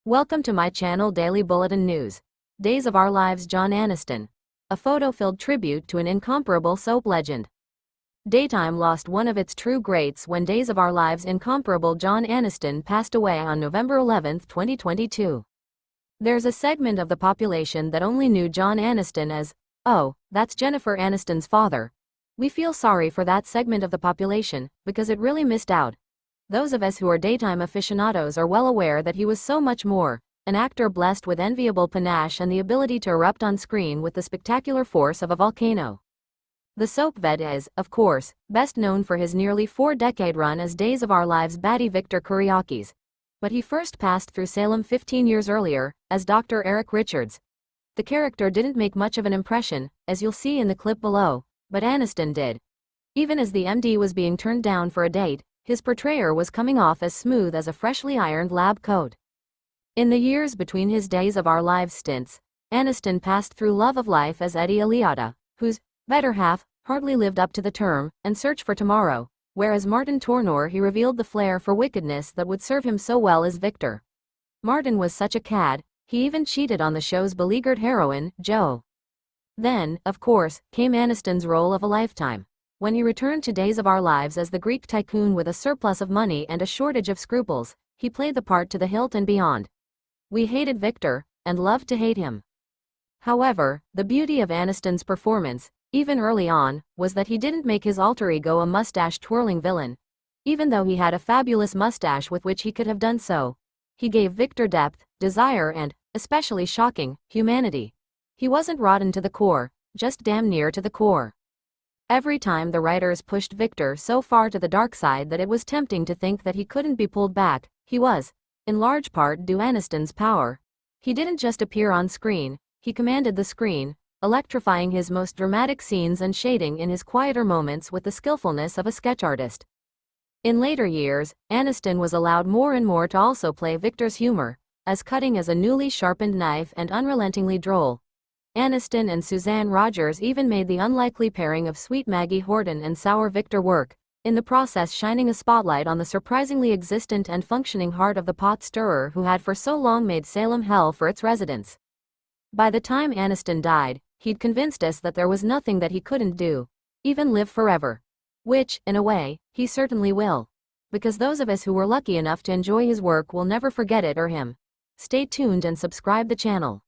Welcome to my channel Daily Bulletin News. Days of Our Lives John Aniston. A photo-filled tribute to an incomparable soap legend. Daytime lost one of its true greats when Days of Our Lives incomparable John Aniston passed away on November 11, 2022. There's a segment of the population that only knew John Aniston as, "Oh, that's Jennifer Aniston's father." We feel sorry for that segment of the population, because it really missed out. Those of us who are daytime aficionados are well aware that he was so much more, an actor blessed with enviable panache and the ability to erupt on screen with the spectacular force of a volcano. The soap vet is, of course, best known for his nearly 4-decade run as Days of Our Lives baddie Victor Kiriakis. But he first passed through Salem 15 years earlier, as Dr. Eric Richards. The character didn't make much of an impression, as you'll see in the clip below, but Aniston did. Even as the MD was being turned down for a date, his portrayer was coming off as smooth as a freshly ironed lab coat. In the years between his Days of Our Lives stints, Aniston passed through Love of Life as Eddie Eliada, whose better half hardly lived up to the term, and Search for Tomorrow, whereas Martin Tornor he revealed the flair for wickedness that would serve him so well as Victor. Martin was such a cad, he even cheated on the show's beleaguered heroine, Jo. Then, of course, came Aniston's role of a lifetime. When he returned to Days of Our Lives as the Greek tycoon with a surplus of money and a shortage of scruples, he played the part to the hilt and beyond. We hated Victor, and loved to hate him. However, the beauty of Aniston's performance, even early on, was that he didn't make his alter ego a mustache-twirling villain. Even though he had a fabulous mustache with which he could have done so, he gave Victor depth, desire and, especially shocking, humanity. He wasn't rotten to the core, just damn near to the core. Every time the writers pushed Victor so far to the dark side that it was tempting to think that he couldn't be pulled back, he was, in large part due Aniston's power. He didn't just appear on screen, he commanded the screen, electrifying his most dramatic scenes and shading in his quieter moments with the skillfulness of a sketch artist. In later years, Aniston was allowed more and more to also play Victor's humor, as cutting as a newly sharpened knife and unrelentingly droll. Aniston and Suzanne Rogers even made the unlikely pairing of sweet Maggie Horton and sour Victor work, in the process shining a spotlight on the surprisingly existent and functioning heart of the pot stirrer who had for so long made Salem hell for its residents. By the time Aniston died, he'd convinced us that there was nothing that he couldn't do, even live forever. Which, in a way, he certainly will. Because those of us who were lucky enough to enjoy his work will never forget it or him. Stay tuned and subscribe the channel.